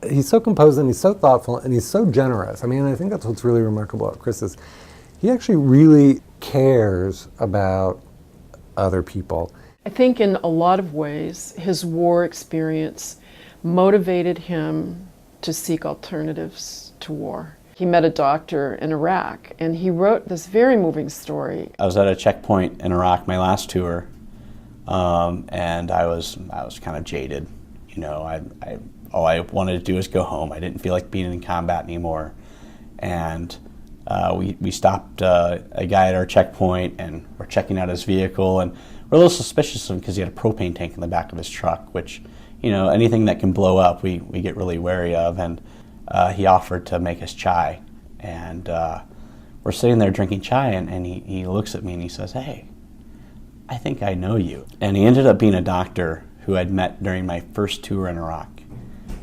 he's so composed and he's so thoughtful and he's so generous. I mean, I think that's what's really remarkable about Chris is he actually really cares about other people. I think in a lot of ways, his war experience motivated him to seek alternatives to war. He met a doctor in Iraq, and he wrote this very moving story. I was at a checkpoint in Iraq, my last tour, and I was kind of jaded. You know, all I wanted to do was go home. I didn't feel like being in combat anymore, and we stopped a guy at our checkpoint, and we're checking out his vehicle, and we're a little suspicious of him because he had a propane tank in the back of his truck, which, you know, anything that can blow up, we get really wary of. And he offered to make us chai, and we're sitting there drinking chai, and he looks at me and he says, "Hey, I think I know you." And he ended up being a doctor who I'd met during my first tour in Iraq,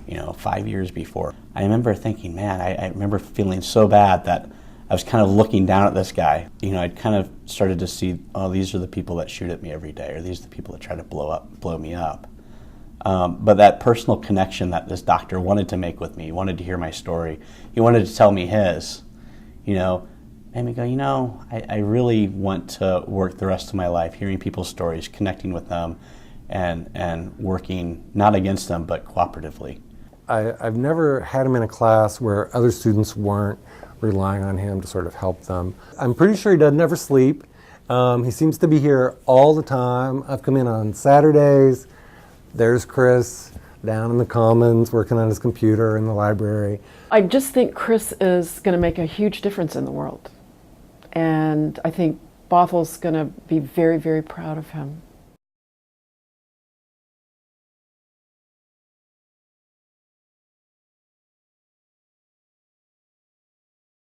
you know, 5 years before. I remember thinking, man, I remember feeling so bad that I was kind of looking down at this guy. You know, I'd kind of started to see, oh, these are the people that shoot at me every day, or these are the people that try to blow me up. But that personal connection that this doctor wanted to make with me, he wanted to hear my story, he wanted to tell me his, you know, made me go, you know, I really want to work the rest of my life hearing people's stories, connecting with them, and working not against them, but cooperatively. I've never had him in a class where other students weren't relying on him to sort of help them. I'm pretty sure he doesn't ever sleep. He seems to be here all the time. I've come in on Saturdays. There's Chris down in the Commons working on his computer in the library. I just think Chris is going to make a huge difference in the world. And I think Bothell's going to be very, very proud of him.